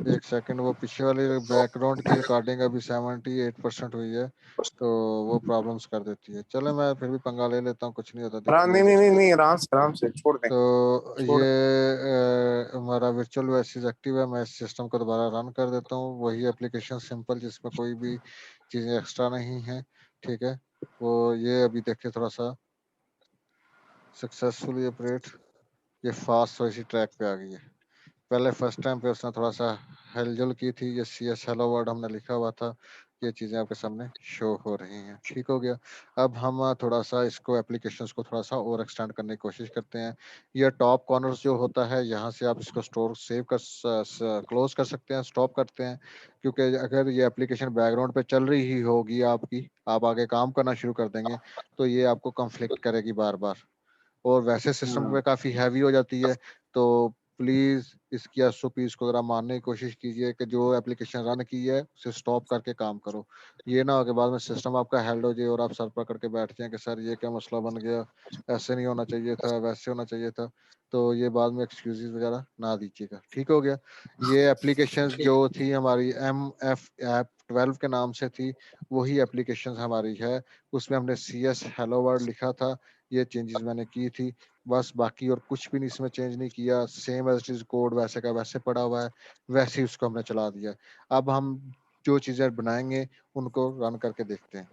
एक सेकंड, वो पीछे वाली बैकग्राउंड की रिकॉर्डिंग अभी 78% हुई है, तो वो प्रॉब्लम्स कर देती है। चलो मैं फिर भी पंगा ले लेता हूँ, कुछ नहीं होता, देख नहीं लीजिए। नहीं नहीं नहीं, आराम से छोड़ दें, तो छोड़। ये हमारा वर्चुअल वैसेज एक्टिव है। मैं इस सिस्टम को दोबारा रन कर देता हूँ। वही एप्लीकेशन सिंपल, जिसमें कोई भी चीज़ें एक्स्ट्रा नहीं है, ठीक है। वो ये अभी देखिए थोड़ा सा सक्सेसफुली ऑपरेट, ये फास्ट थोड़ी सी ट्रैक पे आ गई है। पहले फर्स्ट टाइम पे उसने थोड़ा सा हलचल की थी। ये CS हेलो वर्ड हमने लिखा हुआ था, ये चीज़ें आपके सामने शो हो रही हैं। ठीक हो गया। अब हम थोड़ा सा इसको एप्लीकेशंस को थोड़ा सा और एक्सटेंड करने की कोशिश करते हैं। ये टॉप कॉर्नर्स जो होता है, यहाँ से आप इसको स्टोर सेव कर क्लोज कर सकते हैं, स्टॉप करते हैं। क्योंकि अगर ये एप्लीकेशन बैकग्राउंड पे चल रही ही होगी आपकी, आप आगे काम करना शुरू कर देंगे, तो ये आपको कंफ्लिक्ट करेगी बार बार, और वैसे सिस्टम पे काफ़ी हैवी हो जाती है। तो प्लीज़ इसकी SOPs को ज़रा मानने की कोशिश कीजिए कि जो एप्लीकेशन रन की है उसे स्टॉप करके काम करो। ये ना हो कि बाद में सिस्टम आपका हेल्ड हो जाए और आप सर पकड़ के बैठ जाएं कि सर ये क्या मसला बन गया, ऐसे नहीं होना चाहिए था, वैसे होना चाहिए था। तो ये बाद में एक्सक्यूजेस वगैरह ना दीजिएगा। ठीक हो गया। ये एप्लीकेशंस जो थी हमारी MF ऐप 12 के नाम से थी, वही एप्लीकेशंस हमारी है। उसमें हमने CS हेलो वर्ल्ड लिखा था, ये चेंजेस मैंने की थी बस। बाकी और कुछ भी नहीं इसमें चेंज नहीं किया। Same as it is code वैसे का वैसे पड़ा हुआ है, वैसे ही उसको हमने चला दिया। अब हम जो चीज़ें बनाएंगे उनको रन करके देखते हैं।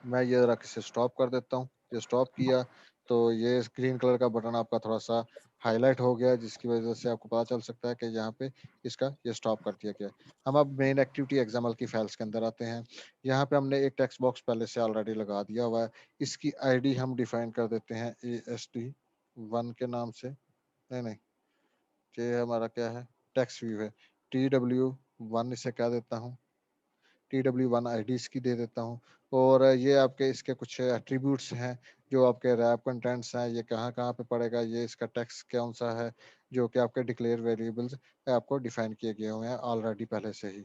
मैं ये रख से स्टॉप कर देता हूँ। ये स्टॉप किया तो ये ग्रीन कलर का बटन आपका थोड़ा सा हाईलाइट हो गया, जिसकी वजह से आपको पता चल सकता है कि यहाँ पे इसका ये स्टॉप कर दिया गया। हम अब मेन एक्टिविटी XML की फाइल्स के अंदर आते हैं। यहाँ पे हमने एक टेक्स्ट बॉक्स पहले से ऑलरेडी लगा दिया हुआ है। इसकी ID हम डिफाइन कर देते हैं AST1 के नाम से। नहीं नहीं, ये हमारा क्या है, टेक्स्ट व्यू है। TW1 इसे क्या देता हूँ, TW1 ID इसकी दे देता हूँ। और ये आपके इसके कुछ एट्रीब्यूट्स हैं, जो आपके रैप कंटेंट्स हैं, ये कहाँ कहाँ पे पड़ेगा, ये इसका टेक्स्ट कौन सा है, जो कि आपके डिक्लेयर वेरिएबल्स आपको डिफाइन किए गए हुए हैं ऑलरेडी पहले से ही।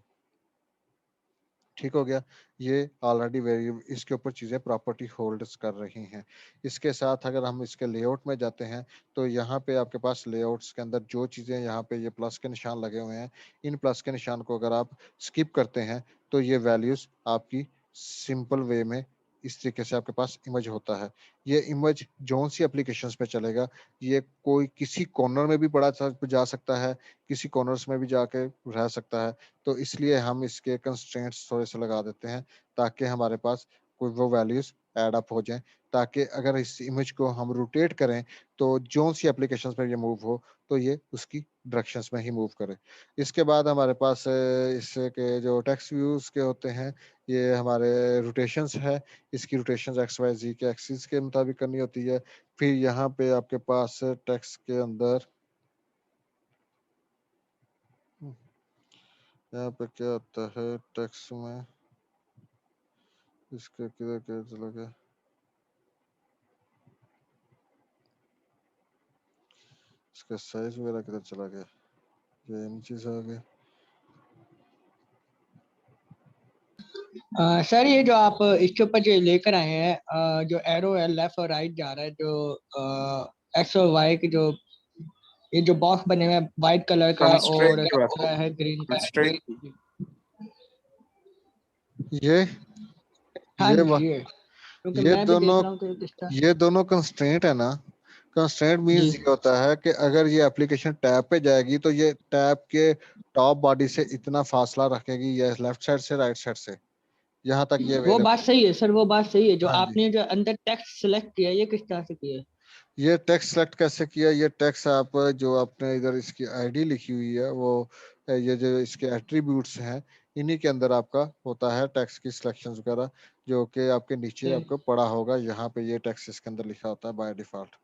ठीक हो गया। ये ऑलरेडी वेरिएबल इसके ऊपर चीज़ें प्रॉपर्टी होल्ड्स कर रही हैं। इसके साथ अगर हम इसके लेआउट में जाते हैं, तो यहाँ पे आपके पास लेआउट्स के अंदर जो चीज़ें यहाँ पे ये प्लस के निशान लगे हुए हैं, इन प्लस के निशान को अगर आप स्किप करते हैं, तो ये वैल्यूज़ आपकी सिंपल वे में इस तरीके से आपके पास इमेज होता है। ये इमेज जोन सी एप्लीकेशंस पे चलेगा, ये कोई किसी कॉर्नर में भी पड़ा जा सकता है, किसी कॉर्नर्स में भी जाके रह सकता है। तो इसलिए हम इसके कंस्ट्रेंट्स थोड़े से लगा देते हैं, ताकि हमारे पास कोई वो वैल्यूज ऐड अप हो जाएं, ताकि अगर इस इमेज को हम रोटेट करें, तो जो सी एप्लीकेशंस में ये मूव हो, तो ये उसकी डायरेक्शंस में ही मूव करे। इसके बाद हमारे पास इसके के जो टेक्स्ट व्यूज के होते हैं, ये हमारे रोटेशंस है। इसकी रोटेशंस XYZ के एक्सिस के मुताबिक करनी होती है। फिर यहाँ पे आपके पास टेक्स्ट के अंदर यहाँ पे क्या होता है, टेक्स्ट में इसका किधर क्या चला गया, इसका साइज वगैरह किधर चला गया, ये इमेजेस आ गए। सर ये जो आप इसके ऊपर जो लेकर आए हैं, जो एरो है लेफ्ट और राइट जा रहा है, जो एक्स और वाई की जो ये जो बॉक्स बने हुए हैं व्हाइट कलर का और कंस्ट्रेंट जो है ग्रीन का। कंस्ट्रेंट ये हाँ ये जी, क्योंकि ये मैं भी देख दोनों रहा हूँ कि किस तरह। ये दोनों कंस्ट्रेंट है ना। कंस्ट्रेंट जी, मींस ये होता है कि अगर ये एप्लीकेशन टैब पे जाएगी, तो ये टैब के टॉप बॉडी से इतना फासला रखेगी, ये लेफ्ट साइड से राइट साइड से, यहाँ तक ये वो बात अवेलेबल। सही है सर, वो बात सही है। जो हाँ जी। आपने जो अंदर टेक्स्ट सिलेक्ट किया ये किस तरह से किया है? ये टेक्स्ट सेलेक्ट कैसे किया, ये टेक्स्ट आप जो आपने इधर इसकी ID लिखी हुई है, वो ये जो इसके एट्रीब्यूट्स हैं, इन्हीं के अंदर आपका होता है टेक्स्ट की सिलेक्शंस वगैरह, जो कि आपके नीचे आपको पड़ा होगा। यहाँ पे ये टेक्स्ट इसके अंदर लिखा होता है बाय डिफॉल्ट।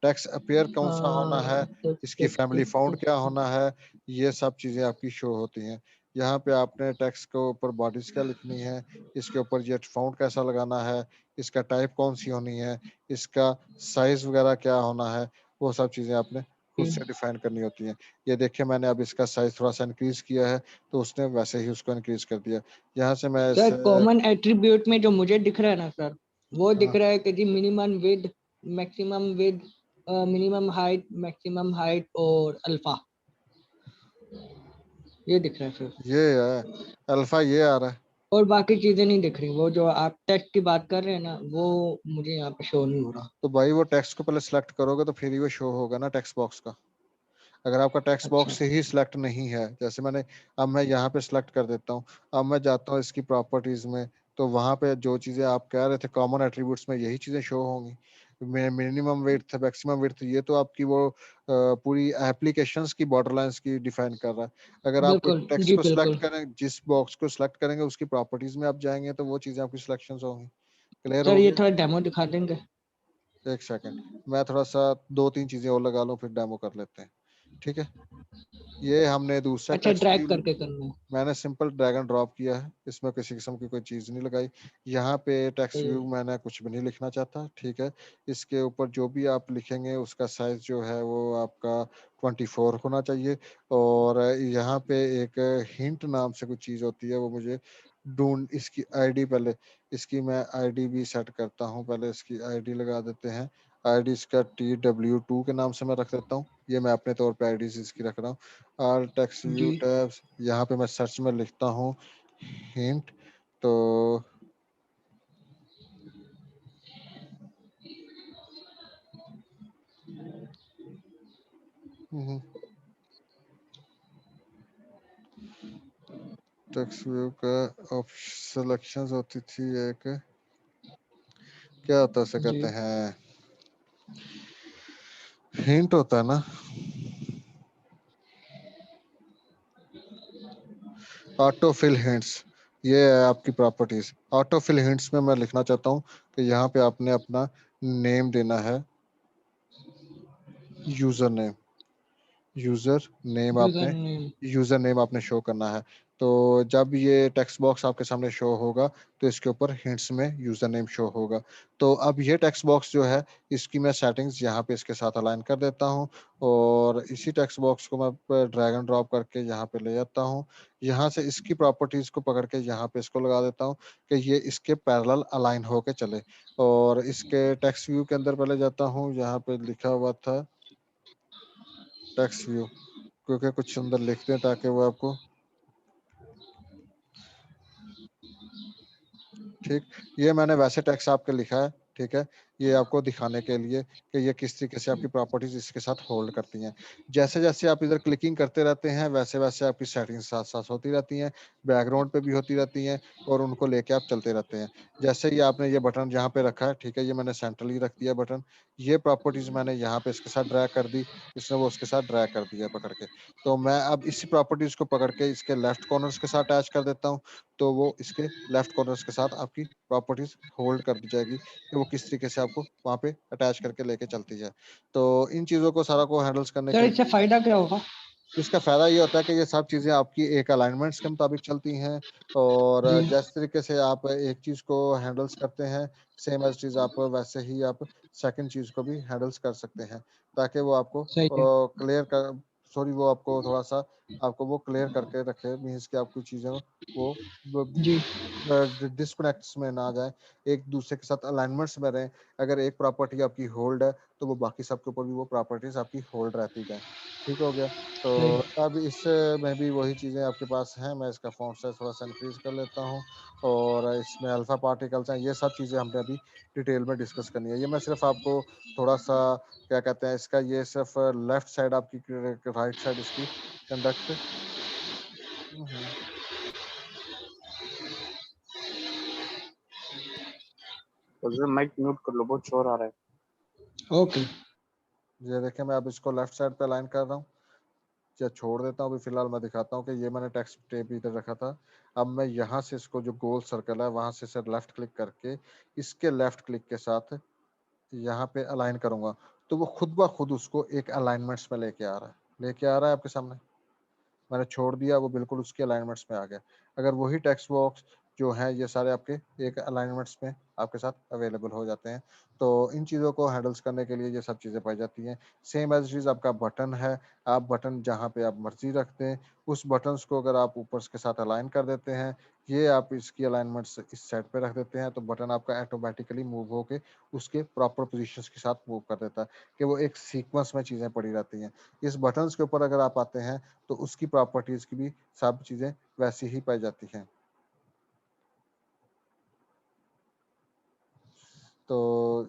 टेक्स्ट अपीयर कौन सा होना है, इसकी फैमिली फाउंड क्या होना है, ये सब चीज़ें आपकी शो होती हैं। यहाँ पे आपने टेक्स्ट के ऊपर बॉडीज क्या लिखनी है, इसके ऊपर ये फाउंड कैसा लगाना है, इसका टाइप कौन सी होनी है, इसका साइज वगैरह क्या होना है, वो सब चीज़ें आपने खुद से डिफाइन करनी होती हैं। ये देखिए मैंने अब इसका साइज थोड़ा सा इंक्रीज किया है, तो उसने वैसे ही उसको इंक्रीज कर दिया। यहाँ से मैं सर इसे कॉमन एट्रीब्यूट में जो मुझे दिख रहा है ना सर, वो दिख हाँ, रहा है कि जी मिनिमम विड, मैक्सिमम विड, मिनिमम हाइट, मैक्सिमम हाइट और अल्फा। ये दिख रहा है सिर्फ, ये है अल्फा, ये आ रहा है। और बाकी चीजें नहीं दिख रही। वो जो आप टेक्स्ट की बात कर रहे हैं ना, वो मुझे यहाँ पे शो नहीं हो रहा। तो भाई वो टेक्स्ट को पहले सिलेक्ट करोगे तो फिर ही वो शो होगा ना टेक्स्ट बॉक्स का। अगर आपका टेक्स्ट अच्छा, बॉक्स से ही सिलेक्ट नहीं है, जैसे मैंने, अब मैं यहाँ पे सिलेक्ट कर देता हूँ, अब मैं जाता हूँ इसकी प्रॉपर्टीज में, तो वहां पे जो चीजें आप कह रहे थे कॉमन एट्रीब्यूट्स में यही चीजें शो होंगी। मिनिमम विड्थ, मैक्सिमम विड्थ, ये तो आपकी वो पूरी एप्लीकेशंस की बॉर्डर लाइंस की डिफाइन कर रहा है। अगर आप कोई बिल्कुल टेक्स्ट जी, को सिलेक्ट बिल्कुल। करें, जिस बॉक्स को सिलेक्ट करेंगे उसकी प्रॉपर्टीज में आप जाएंगे तो वो चीजें आपकी सिलेक्शन होंगी। क्लियर सर हो ये गया? थोड़ा डेमो दिखा देंगे? एक सेकंड, मैं थोड़ा सा दो तीन चीजें और लगा लूं फिर डेमो कर लेते हैं। ठीक है, ये हमने दूसरा अच्छा, टेक्स्ट ड्रैग व्यू, करके करना है। मैंने सिंपल ड्रैग एंड ड्रॉप किया है, इसमें किसी किस्म की कोई चीज़ नहीं लगाई। यहाँ पे टेक्स्ट व्यू मैंने कुछ भी नहीं लिखना चाहता। ठीक है, इसके ऊपर जो भी आप लिखेंगे उसका साइज जो है वो आपका 24 होना चाहिए। और यहाँ पे एक हिंट नाम से कुछ चीज़ होती है, वो मुझे ढूंढ, इसकी आईडी पहले, इसकी मैं आईडी भी सेट करता हूँ। पहले इसकी आईडी लगा देते हैं। आईडी इसका TW2 के नाम से मैं रख देता हूँ। ये मैं अपने तौर पे आईडी इसकी रख रहा हूँ। ऑल टेक्स्ट व्यू जी टैब्स, यहाँ पे मैं सर्च में लिखता हूँ हिंट। तो टेक्स्ट व्यू का सिलेक्शंस होती थी एक, क्या होता है उसे जी कहते हैं, हिंट होता है ना, ऑटो फिल हिंट्स। ये है आपकी प्रॉपर्टीज। ऑटो फिल हिंट्स में मैं लिखना चाहता हूँ कि यहाँ पे आपने अपना नेम देना है, user name, user name user आपने, नेम। यूजर नेम आपने शो करना है। तो जब ये टेक्स्ट बॉक्स आपके सामने शो होगा तो इसके ऊपर हिंट्स में यूजर नेम शो होगा। तो अब ये टेक्स्ट बॉक्स जो है इसकी मैं सेटिंग्स यहाँ पे इसके साथ अलाइन कर देता हूँ। और इसी टेक्स्ट बॉक्स को मैं ड्रैग एंड ड्रॉप करके यहाँ पे ले जाता हूँ। यहाँ से इसकी प्रॉपर्टीज को पकड़ के यहाँ पे इसको लगा देता हूँ कि ये इसके पैरेलल अलाइन होके चले। और इसके टेक्स्ट व्यू के अंदर पहले जाता हूँ, यहाँ पे लिखा हुआ था टेक्स्ट व्यू, क्योंकि कुछ अंदर लिखते हैं ताकि वो आपको, ठीक, ये मैंने वैसे टेक्स्ट आपके लिखा है। ठीक है, ये आपको दिखाने के लिए कि ये किस तरीके से आपकी प्रॉपर्टीज इसके साथ होल्ड करती हैं। जैसे जैसे आप इधर क्लिकिंग करते रहते हैं वैसे वैसे आपकी सेटिंग्स साथ साथ होती रहती हैं, बैकग्राउंड पे भी होती रहती हैं, और उनको लेके आप चलते रहते हैं। जैसे ही आपने ये बटन यहाँ पे रखा है, ठीक है, ये मैंने सेंट्रली रख दिया बटन, ये प्रॉपर्टीज मैंने यहाँ पे इसके साथ ड्रैग कर दी, इसने वो उसके साथ ड्रैग कर दिया पकड़ के। तो मैं अब इसी प्रॉपर्टीज को पकड़ के इसके लेफ्ट कॉर्नर्स के साथ अटैच कर देता हूँ। तो वो इसके लेफ्ट कॉर्नर्स के साथ आपकी प्रॉपर्टीज होल्ड कर दी जाएगी कि वो किस तरीके से आपको वहां पे अटैच करके लेके चलती जाए। तो इन चीजों को सारा को हैंडल्स करने सर के इससे लिए फायदा क्या होगा? इसका फायदा ये होता है कि ये सब चीजें आपकी एक अलाइनमेंट्स के मुताबिक चलती हैं। और जी जिस तरीके से आप एक चीज को हैंडल्स करते हैं, सेम एज चीज आप वैसे ही आप सेकंड चीज को भी हैंडल्स कर सकते हैं, ताकि वो आपको सही है। क्लियर कर, सॉरी, वो आपको थोड़ा सा आपको वो क्लियर करके रखे, मीन्स कि आपकी चीजें वो जी डिस्कनेक्ट्स में ना जाए, एक दूसरे के साथ अलाइनमेंट्स में रहें। अगर एक प्रॉपर्टी आपकी होल्ड है तो वो बाकी सबके ऊपर भी वो प्रॉपर्टीज आपकी होल्ड रहती जाए। ठीक हो गया? तो सही। अब इस में भी वही चीज़ें आपके पास हैं। मैं इसका फॉन्ट साइज थोड़ा सा इंक्रीज कर लेता हूँ। और इसमें अल्फा पार्टिकल्स हैं, ये सब चीज़ें हमने अभी डिटेल में डिस्कस करनी है। ये मैं सिर्फ आपको थोड़ा सा, क्या कहते हैं इसका, ये सिर्फ लेफ्ट साइड आपकी, राइट साइड इसकी कंडक्ट। तो माइक म्यूट कर लो, बहुत शोर आ रहा है। ओके। ये देखें, मैं अब इसको लेफ्ट साइड पे अलाइन कर रहा हूँ या छोड़ देता हूँ। अभी फिलहाल मैं दिखाता हूँ कि ये मैंने टेक्स्ट टेप इधर रखा था। अब मैं यहाँ से इसको, जो गोल सर्कल है वहां से सर लेफ्ट क्लिक करके इसके लेफ्ट क्लिक के साथ यहाँ पे अलाइन करूंगा, तो वो खुद ब खुद उसको एक अलाइनमेंट्स में लेके आ रहा है आपके सामने। मैंने छोड़ दिया, वो बिल्कुल उसके अलाइनमेंट्स में आ गया। अगर वही टेक्स्ट बॉक्स जो है ये सारे आपके एक अलाइनमेंट्स में आपके साथ अवेलेबल हो जाते हैं। तो इन चीज़ों को हैंडल्स करने के लिए ये सब चीज़ें पाई जाती हैं। सेम एज़ इट इज़ आपका बटन है, आप बटन जहाँ पे आप मर्ज़ी रख दें, उस बटन्स को अगर आप ऊपर के साथ अलाइन कर देते हैं, ये आप इसकी अलाइनमेंट्स इस साइड पे रख देते हैं, तो बटन आपका ऑटोमैटिकली मूव होके उसके प्रॉपर पोज़ीशंस के साथ मूव कर देता है, कि वो एक सीक्वेंस में चीज़ें पड़ी रहती हैं। इस बटन्स के ऊपर अगर आप आते हैं, तो उसकी प्रॉपर्टीज़ की भी सब चीज़ें वैसी ही पाई जाती हैं। तो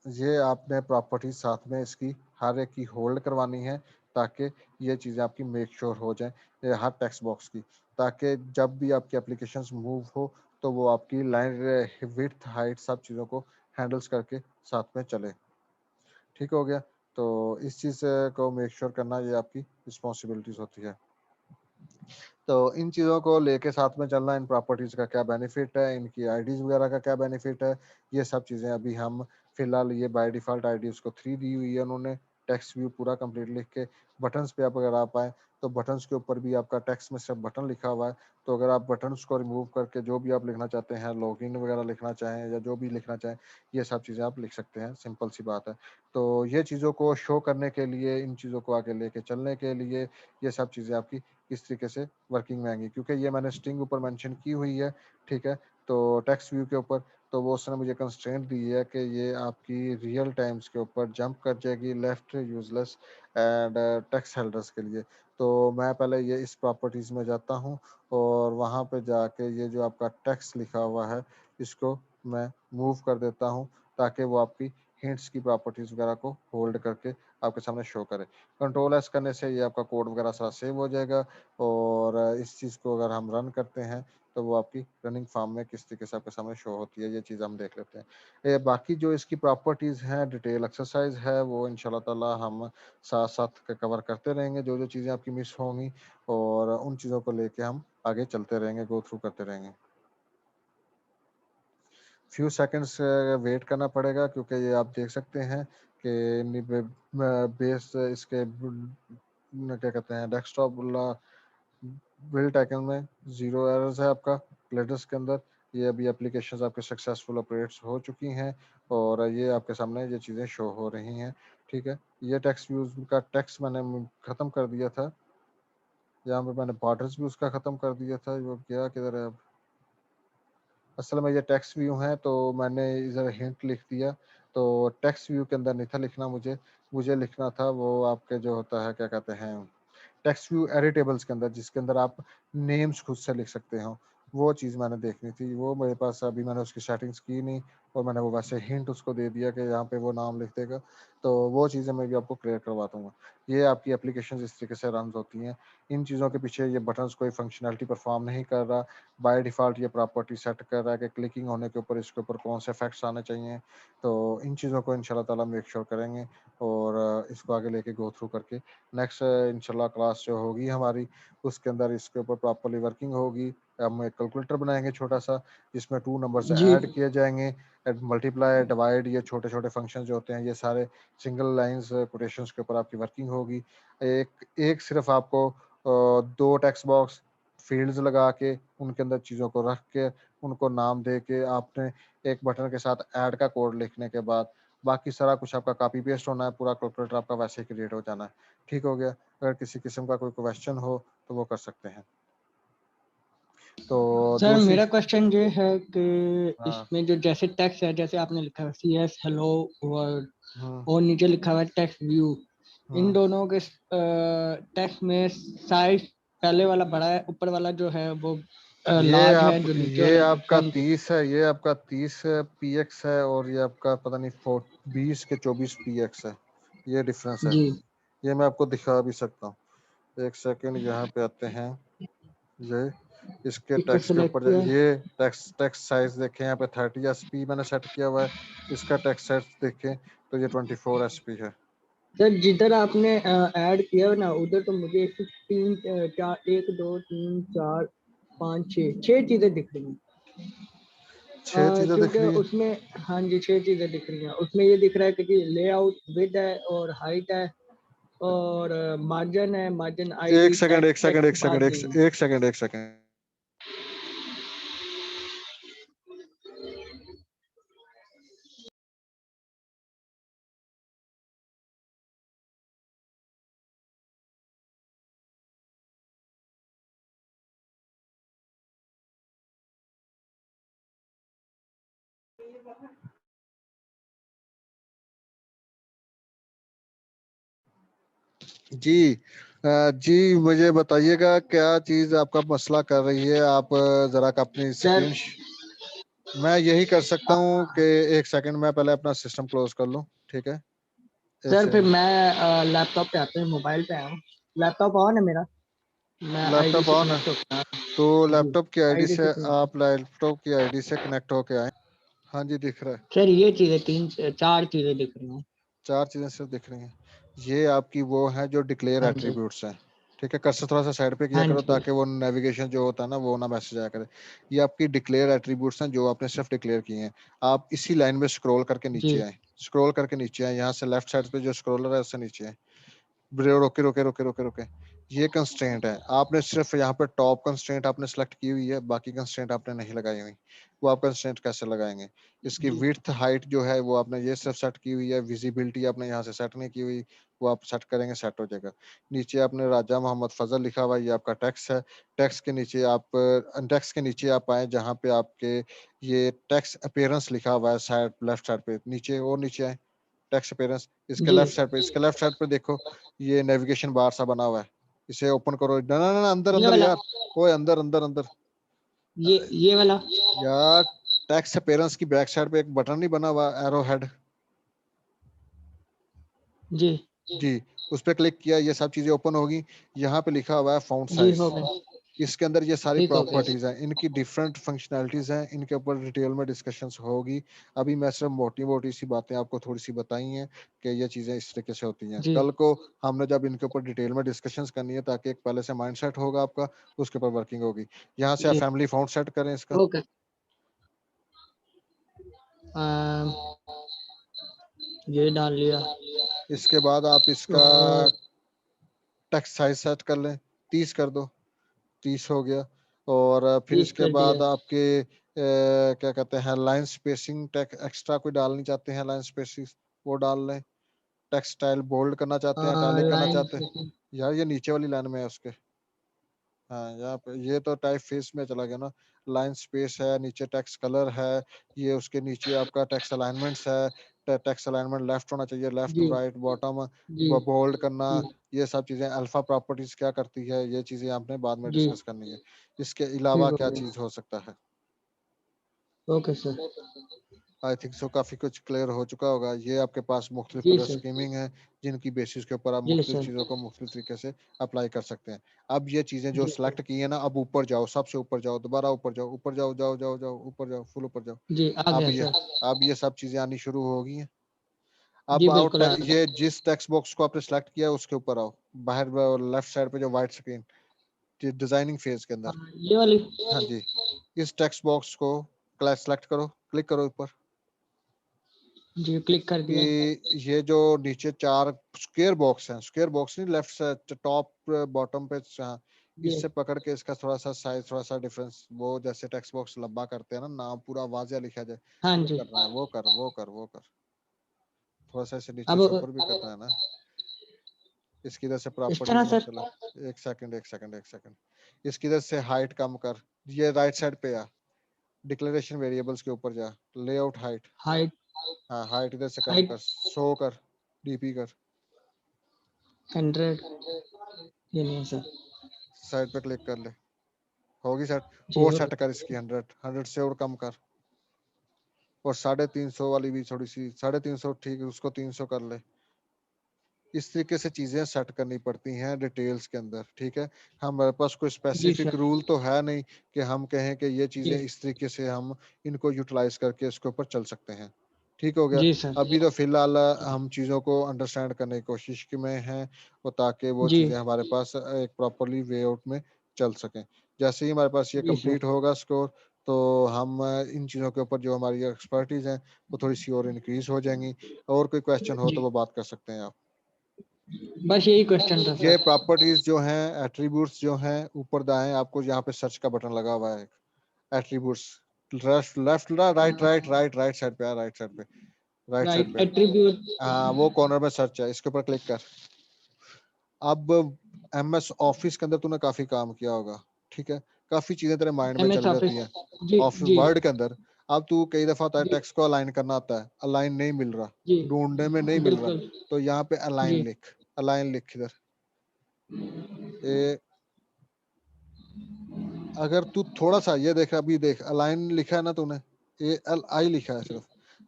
ये आपने प्रॉपर्टी साथ में इसकी हर एक की होल्ड करवानी है, ताकि ये चीज़ें आपकी मेक श्योर हो जाए हर टेक्स्ट बॉक्स की, ताकि जब भी आपकी एप्लीकेशंस मूव हो तो वो आपकी लाइन विड्थ हाइट सब चीज़ों को हैंडल्स करके साथ में चले। ठीक हो गया? तो इस चीज़ को मेक श्योर करना ये आपकी रिस्पॉन्सिबिलिटीज होती है। तो इन चीज़ों को लेके साथ में चलना, इन प्रॉपर्टीज़ का क्या बेनिफिट है, इनकी आईडीज़ वगैरह का क्या बेनिफिट है, ये सब चीज़ें अभी हम फिलहाल ये बाय डिफ़ॉल्ट आईडी उसको 3 दी हुई है उन्होंने, टेक्स्ट व्यू पूरा कंप्लीट लिख के। बटन्स पे आप अगर आप आएँ, तो बटन्स के ऊपर भी आपका टेक्स्ट में सिर्फ बटन लिखा हुआ है, तो अगर आप बटन्स को रिमूव करके जो भी आप लिखना चाहते हैं, लॉगिन वगैरह लिखना चाहें या जो भी लिखना चाहें, ये सब चीज़ें आप लिख सकते हैं, सिंपल सी बात है। तो ये चीज़ों को शो करने के लिए, इन चीज़ों को आगे लेके चलने के लिए, ये सब चीज़ें आपकी इस तरीके से वर्किंग में आएंगी, क्योंकि ये मैंने स्ट्रिंग ऊपर मेंशन की हुई है, ठीक है, तो टेक्स्ट व्यू के ऊपर। तो वो उसने मुझे कंस्ट्रेंट दी है कि ये आपकी रियल टाइम्स के ऊपर जंप कर जाएगी लेफ्ट यूजलेस एंड टेक्स्ट हेल्डर्स के लिए। तो मैं पहले ये इस प्रॉपर्टीज में जाता हूँ और वहाँ पे जाके ये जो आपका टेक्स्ट लिखा हुआ है इसको मैं मूव कर देता हूँ, ताकि वो आपकी हिंट्स की प्रॉपर्टीज वगैरह को होल्ड करके आपके सामने शो करे। कंट्रोल एस करने से ये आपका कोड वगैरह सारा सेव हो जाएगा, और इस चीज़ को अगर हम रन करते हैं तो वो आपकी रनिंग फार्म में किस तरीके से आपके सामने शो होती है, ये चीज़ हम देख लेते हैं। बाकी जो इसकी प्रॉपर्टीज़ हैं, डिटेल एक्सरसाइज है, वो इंशाल्लाह ताला हम साथ साथ कवर करते रहेंगे, जो जो चीज़ें आपकी मिस होंगी, और उन चीज़ों को लेके हम आगे चलते रहेंगे, गो थ्रू करते रहेंगे। फ्यू सेकंड्स वेट करना पड़ेगा, क्योंकि ये आप देख सकते हैं कि बेस इसके क्या कहते हैं डेस्कटॉप बिल्ट आइकन में 0 एरर्स है आपका लेटेस्ट के अंदर। ये अभी एप्लीकेशंस आपके सक्सेसफुल ऑपरेट्स हो चुकी हैं, और ये आपके सामने ये चीज़ें शो हो रही हैं। ठीक है, ये टेक्स्ट व्यूज का टेक्स्ट मैंने ख़त्म कर दिया था, यहाँ पे मैंने बॉर्डर्स भी उसका ख़त्म कर दिया था। वो क्या किधर है अब? असल में ये टेक्स्ट व्यू है, तो मैंने इधर हिंट लिख दिया। तो टेक्स्ट व्यू के अंदर नहीं था लिखना, मुझे लिखना था वो आपके जो होता है क्या कहते हैं टेक्स्ट व्यू एडिटेबल्स के अंदर, जिसके अंदर आप नेम्स खुद से लिख सकते हो। वो चीज़ मैंने देखनी थी, वो मेरे पास अभी मैंने उसकी सेटिंग्स की नहीं, और मैंने वो वैसे हिंट उसको दे दिया कि यहाँ पे वो नाम लिख देगा। तो वो चीज़ें मैं भी आपको क्लियर करवा दूंगा। ये आपकी एप्लीकेशन इस तरीके से रन होती हैं। इन चीज़ों के पीछे ये बटन्स कोई फंक्शनैलिटी परफॉर्म नहीं कर रहा, बाय डिफ़ॉल्ट ये प्रॉपर्टी सेट कर रहा है कि क्लिकिंग होने के ऊपर इसके ऊपर कौन से इफेक्ट्स आने चाहिए। तो इन चीज़ों को इंशाल्लाह ताला मेक श्योर करेंगे, और इसको आगे लेके गो थ्रू करके नेक्स्ट इंशाल्लाह क्लास जो होगी हमारी, उसके अंदर इसके ऊपर प्रॉपर्ली वर्किंग होगी। हम एक कैलकुलेटर बनाएंगे छोटा सा, जिसमें 2 नंबर जी ऐड किए जाएंगे, मल्टीप्लाई डिवाइड, ये छोटे छोटे फंक्शन जो होते हैं, ये सारे सिंगल लाइंस कोटेशंस के ऊपर आपकी वर्किंग होगी। एक एक सिर्फ आपको 2 टेक्स्ट बॉक्स फील्ड्स लगा के उनके अंदर चीज़ों को रख के उनको नाम दे के आपने एक बटन के साथ ऐड का कोड लिखने के बाद बाकी सारा कुछ आपका कॉपी पेस्ट होना है, पूरा कैलकुलेटर आपका वैसे ही क्रिएट हो जाना है। ठीक हो गया? अगर किसी किस्म का कोई क्वेश्चन हो तो वो कर सकते हैं। तो सर, दूसरी मेरा क्वेश्चन ये है कि हाँ, इसमें जो जैसे टेक्स्ट है, जैसे आपने लिखा है CS हेलो वर्ल्ड, हुँ, और नीचे लिखा हुआ है टेक्स्ट व्यू, इन हुँ। दोनों के टेक्स्ट में साइज पहले वाला बड़ा है, ऊपर वाला जो है वो लार्ज है, जो नीचे ये वाला है वो आपका कम। 30 है, ये आपका 30 PX है, और ये आपका पता नहीं 20 के 24 PX है। ये डिफरेंस है। जी, ये मैं आपको दिखा भी सकता हूँ। एक सेकंड यहाँ पे आते हैं। ये इसके पिक्चर टेक्स्ट के सेलेक्ट ऊपर किया है। ये टेक्स्ट साइज देखें, यहाँ पे 30 SP मैंने सेट किया हुआ है। इसका टेक्स्ट साइज देखें तो ये 24 SP है। सर, जिधर आपने ऐड किया है ना, उधर तो मुझे 4 1 2 3 4 5 6 चीजें दिख रही हैं। 6 चीजें दिख क्योंकि रही है। उसमें, हाँ जी, 6 चीजें दिख रही हैं। उसमें ये दिख रहा है कि जी लेआउट विद है और हाइट है, और मार्जिन है, मार्जिन एक आईडी सेकंड, टेक्स्ट एक सेकंड, टेक्स्ट एक सेकंड, बार नहीं है। एक सेकंड, एक सेकंड। जी जी मुझे बताइएगा क्या चीज आपका मसला कर रही है। आप जरा अपनी सर स्क्रीन मैं यही कर सकता हूँ कि एक सेकंड में पहले अपना सिस्टम क्लोज कर लूँ, ठीक है। एक सर फिर सेकंड। मैं लैपटॉप पे आता हूँ, मोबाइल पे आया हूँ। लैपटॉप ऑन है मेरा, मैं आईडी लैपटॉप से ऑन है कनेक्ट होता तो हूँ जी। लैपटॉप की आईडी आईडी से से कनेक्ट। आप लैपटॉप की आईडी से कनेक्ट होके आए। हाँ जी दिख रहा है। सर ये चीजें तीन चार चीजें दिख रही हैं। चार चीजें सिर्फ दिख रही हैं। ये आपकी वो है जो डिक्लेयर हाँ जी। एट्रीब्यूट्स हैं, ठीक है। कर्सर थोड़ा सा साइड पे किया हाँ करो जी। ताकि वो नेविगेशन जो होता है ना वो ना मैसेज आया करे। ये आपकी डिक्लेयर एट्रीब्यूट्स हैं जो आपने सिर्फ डिक्लेयर किए हैं। आप इसी लाइन में स्क्रॉल करके जी नीचे आए, स्क्रॉल करके नीचे आए, यहाँ से लेफ्ट साइड पे जो स्क्रॉलर है उससे नीचे आए। रोके रोके रोके रोके रोके। ये कंस्ट्रेंट है, आपने सिर्फ यहाँ पे टॉप कंस्ट्रेंट आपने सेलेक्ट की हुई है, बाकी कंस्ट्रेंट आपने नहीं लगाई हुई। वो आप कंस्ट्रेंट कैसे लगाएंगे? इसकी जी विड्थ हाइट जो है वो आपने ये सिर्फ सेट की हुई है, विजिबिलिटी आपने यहाँ से सेट नहीं की हुई, वो आप सेट करेंगे सेट हो जाएगा। नीचे आपने राजा मोहम्मद फजल लिखा हुआ है, ये आपका टेक्स्ट है। टेक्स्ट के नीचे आप टेक्स्ट के नीचे आप आए जहाँ पे आपके ये टेक्स्ट अपीयरेंस लिखा हुआ है साइड लेफ्ट साइड पे, नीचे और नीचे आए टेक्स्ट अपीयरेंस। इसके जी। लेफ्ट साइड पे, इसके लेफ्ट साइड पे देखो ये नेविगेशन बार सा बना हुआ है, इसे ओपन करो। ना ना ना अंदर ये अंदर वाला, यार, ओए अंदर अंदर अंदर ये वाला। यार। टेक्स्ट अपीयरेंस की बैक साइड पे एक बटन नहीं बना हुआ एरो हेड? जी जी, उस पर क्लिक किया, ये सब चीजें ओपन होगी। यहाँ पे लिखा हुआ है फॉन्ट जी साइज। हो गए। इसके अंदर ये सारी ठीक हो गए। प्रॉपर्टीज हैं, इनकी डिफरेंट फंक्शनैलिटीज हैं, इनके ऊपर डिटेल में डिस्कशंस होगी। अभी मैं सिर्फ मोटी मोटी सी बातें आपको थोड़ी सी बताई हैं कि ये चीजें इस तरीके से होती हैं। जी कल को हमने जब इनके ऊपर डिटेल में डिस्कशंस करनी है ताकि एक पहले से माइंड सेट होगा आपका, उसके ऊपर वर्किंग होगी। यहाँ से आप जी फैमिली फॉन्ट सेट करें इसका। ओके। अम, ये डाल लिया। इसके बाद आप इसका और टेक्स्ट साइज सेट कर लें, 30 कर दो, 30 हो गया। और फिर 30 इसके कर बाद दिया। आपके क्या कहते हैं लाइन स्पेसिंग टेक एक्स्ट्रा कोई डालनी चाहते हैं लाइन स्पेसिंग, वो डाल लें। टेक्स्ट स्टाइल बोल्ड करना चाहते हैं, इटैलिक करना लाइन चाहते हैं। यार ये नीचे वाली लाइन में है उसके। हाँ यहाँ पे ये तो टाइप फेस में चला गया ना। लाइन स्पेस है, नीचे टेक्स्ट कलर है, ये उसके नीचे आपका टेक्स्ट अलाइनमेंट्स है। टेक्स्ट अलाइनमेंट लेफ्ट होना चाहिए, लेफ्ट जी टू राइट बॉटम जी बोल्ड करना। जी ये सब चीजें अल्फा प्रॉपर्टीज क्या करती है, ये चीजें आपने बाद में जी डिस्कस करनी है। इसके ठीक अलावा हो क्या गया। चीज हो सकता है? Okay sir. I think so काफ़ी कुछ क्लियर हो चुका होगा। ये आपके पास मुख्तलिफ जी कलर सर। स्कीमिंग है जिनकी बेसिस के ऊपर आप जी मुख्तलिफ सर। चीज़ों को मुख्तलिफ तरीके से अप्लाई कर सकते हैं। अब ये चीज़ें जो जी सर। सेलेक्ट की है ना, अब ऊपर जाओ, सबसे ऊपर जाओ, दोबारा ऊपर जाओ, ऊपर जाओ जाओ जाओ जाओ ऊपर जाओ, फुल ऊपर जाओ। जी आ अब गया ये सर। अब ये सब चीज़ें आनी शुरू हो गई हैं। जी अब आओ बिल्कुल आ गया। ये जिस टेक्स्ट बॉक्स को आपने सेलेक्ट किया है उसके ऊपर आओ, बाहर लेफ्ट साइड पे जो व्हाइट स्क्रीन डिजाइनिंग फेज के अंदर। ये वाली। हाँ जी, इस टेक्स्ट बॉक्स को सेलेक्ट करो, क्लिक करो ऊपर। जी क्लिक कर दिया। कि ये जो नीचे चार स्क्वायर बॉक्स हैं, स्क्वायर बॉक्स नहीं, लेफ्ट साइड टॉप बॉटम पे, हाँ, जी इससे पकड़ के इसका थोड़ा सा साइज, थोड़ा सा डिफरेंस, वो जैसे टेक्स्ट बॉक्स लंबा करते हैं ना, नाम पूरा वाजिया लिखा जाए, हाँ वो जी। करना है, वो कर वो कर वो कर। थोड़ा सा इसे नीचे अब से ऊपर भी करना है ना। इसकी इधर से इस तरह प्रॉपर्टीज में सर। चला। एक सेकंड एक सेकंड एक सेकंड। इसकी इधर से हाइट कम कर, ये राइट साइड पे आ, डिक्लेरेशन वेरिएबल्स के ऊपर जा, लेआउट हाइट। हाइट। हाँ हाइट इधर से कम हाइट कर, 100 कर, डीपी कर। 100। ये नहीं है सर। साइड पे क्लिक कर ले, होगी सेट। जी और हो सेट गया। कर इसकी 100 से और कम कर। और 350 वाली भी थोड़ी सी, 350 ठीक है, उसको 300 कर ले। इस तरीके से चीजें सेट करनी पड़ती हैं डिटेल्स के अंदर, ठीक है। हमारे पास कोई जी स्पेसिफिक सर। रूल तो है नहीं कि हम कहें कि ये जी चीजें इस तरीके से हम इनको यूटिलाइज करके इसके ऊपर चल सकते हैं। ठीक हो गया। जी सर। अभी तो फिलहाल हम चीज़ों को अंडरस्टैंड करने की कोशिश में हैं, और ताकि वो जी चीज़ें हमारे पास एक प्रॉपरली वे आउट में चल सकें। जैसे ही हमारे पास ये जी सर। कंप्लीट होगा स्कोर, तो हम इन चीज़ों के ऊपर जो हमारी एक्सपर्टीज़ हैं वो थोड़ी सी और इंक्रीज हो जाएंगी। और कोई क्वेश्चन हो तो जी वो बात कर सकते हैं आप। बस यही क्वेश्चन था ये सर। प्रॉपर्टीज जो हैं, एट्रीब्यूट्स जो हैं, ऊपर दाएं आपको यहाँ पे सर्च का बटन लगा हुआ है, attributes. Left left right right right right side पे, राइट साइड पे, राइट साइड राइट पे। एट्रीब्यूट। हाँ वो कॉर्नर में सर्च है, इसके ऊपर क्लिक कर। अब MS ऑफिस के अंदर तूने काफी काम किया होगा, ठीक है, काफी चीजें तेरे माइंड में एमएस चल ऑफिस। जाती हैं। जी ऑफिस जी। वर्ड के अंदर अब तू कई दफा होता है टेक्स्ट को अलाइन करना आता है, अलाइन नहीं मिल रहा, जी ढूंढने में नहीं मिल रहा, बिल्कुल तो यहाँ पे जी अलाइन लिख इधर। ये अगर तू थोड़ा सा ये देख, अभी देख अलाइन लिखा है ना तूने, ALI लिखा है सिर्फ,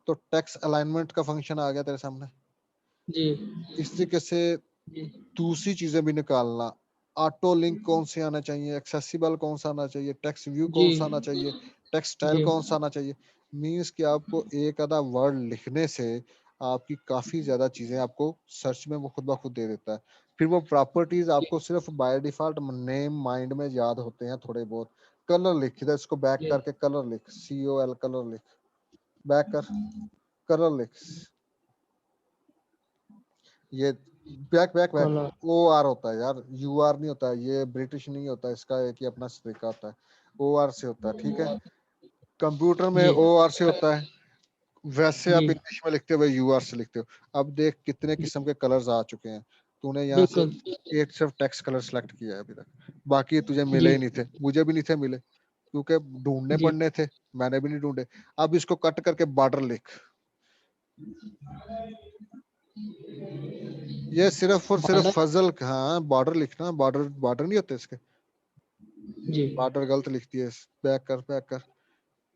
तो टेक्स्ट अलाइनमेंट का फंक्शन आ गया तेरे सामने। जी इस तरीके से जी दूसरी चीजें भी निकालना, ऑटो लिंक कौन से आना चाहिए, एक्सेसिबल कौन सा आना चाहिए, टेक्स्ट व्यू जी कौन सा आना चाहिए, टेक्स्ट स्टाइल जी कौन सा आना चाहिए। मीन्स कि आपको एक आधा वर्ड लिखने से आपकी काफी ज्यादा चीजें आपको सर्च में वो खुद ब खुद दे देता है। फिर वो प्रॉपर्टीज आपको सिर्फ बाय डिफॉल्ट नेम माइंड में याद होते हैं थोड़े बहुत। कलर लिख, इधर इसको बैक जी करके कलर लिख, COL कलर लिख, बैक कर, कलर लिख, ये back back back colour OR होता है यार, UR नहीं होता है, ये ब्रिटिश नहीं होता है, इसका एक ही अपना तरीका होता है, OR से होता है, ठीक है। कंप्यूटर में जी OR से होता है, वैसे जी आप इंग्लिश में लिखते हो UR से लिखते हो। अब देख कितने किस्म के कलर्स आ चुके हैं, तूने यहाँ से बिल्कुल एक सिर्फ टेक्स्ट कलर सेलेक्ट किया है अभी तक, बाकी तुझे मिले जी ही नहीं थे, मुझे भी नहीं थे मिले, क्योंकि ढूंढने जी पड़ने थे, मैंने भी नहीं ढूंढे। अब इसको कट करके बॉर्डर लिख, ये सिर्फ और सिर्फ बॉर्डर फजल, हाँ बॉर्डर लिखना, बॉर्डर बॉर्डर नहीं होते इसके, जी बॉर्डर गलत लिखती है, बैक कर बैक कर।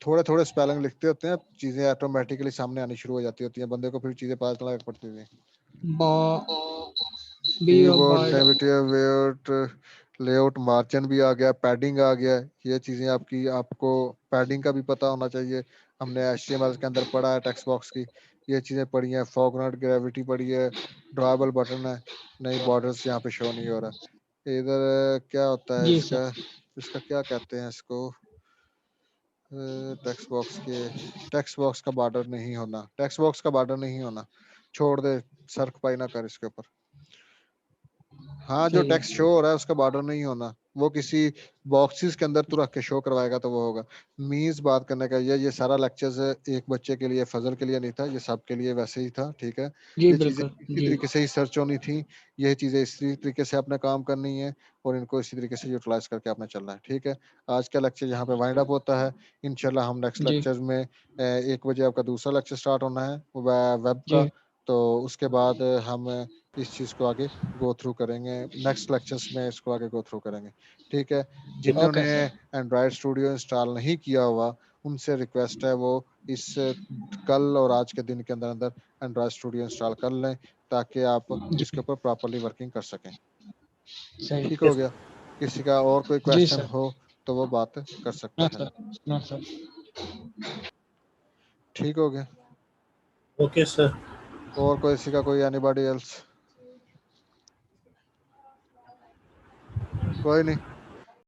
थोड़े थोड़े स्पेलिंग लिखते होते हैं, चीजें ऑटोमेटिकली सामने आनी शुरू हो जाती होती हैं, बंदे को फिर चीजें पता चला पड़ती थी। बॉ बी ओ कीबोर्ड बॉर्डर नेविटिव लेआउट, लेआउट मार्जिन भी आ गया, पैडिंग आ गया, ये चीजें आपकी, आपको पैडिंग का भी पता होना चाहिए। हमने HTML के अंदर पढ़ा है टेक्स्ट बॉक्स की, ये चीजें पढ़ी हैं, फॉगनट ग्रेविटी पढ़ी है, ड्रॉएबल बटन है, नई बॉर्डर्स यहाँ पे शो नहीं हो रहा। इधर क्या होता है जी सर इसका, इसका क्या कहते हैं इसको, टेक्स्ट बॉक्स के, टेक्स्ट बॉक्स का बॉर्डर नहीं होना, टेक्स्ट बॉक्स का बॉर्डर नहीं होना, छोड़ दे, सर्क पाई ना कर इसके ऊपर। हाँ जो सही टेक्स्ट है शो हो रहा है उसका बॉर्डर नहीं होना, वो किसी बॉक्सेस के अंदर तू रख के शो करवाएगा तो वो होगा। मीन्स बात करने का ये सारा लेक्चर्स एक बच्चे के लिए, फजल के लिए नहीं था, ये सबके लिए वैसे ही था, ठीक है। जी ये चीजें बिल्कुल इसी जी तरीके से ही सर्च होनी थी, ये चीजें इसी तरीके से आपने काम करनी है, और इनको इसी तरीके से यूटिलाइज करके आपने चलना है, ठीक है। आज का लेक्चर यहाँ पे वाइंड अप होता है। इंशाल्लाह हम नेक्स्ट जी लेक्चर में 1 बजे आपका दूसरा लेक्चर स्टार्ट होना है वेब का, जी तो उसके बाद हम इस चीज को आगे गो थ्रू करेंगे, नेक्स्ट लेक्चर्स में इसको आगे गो थ्रू करेंगे, ठीक है। जिन्होंने okay sir Android studio install नहीं किया हुआ, उनसे रिक्वेस्ट है वो इस कल और आज के दिन के अंदर अंदर एंड्रॉयड स्टूडियो इंस्टॉल कर लें, ताकि आप जी इसके ऊपर प्रॉपरली वर्किंग कर सकें। सही ठीक हो गया। किसी का और कोई जी क्वेश्चन सर हो तो वो बात कर सकता ना है। सर ना सर ठीक हो गया। Okay sir. और कोई किसी का कोई एनीबॉडी एल्स? कोई नहीं।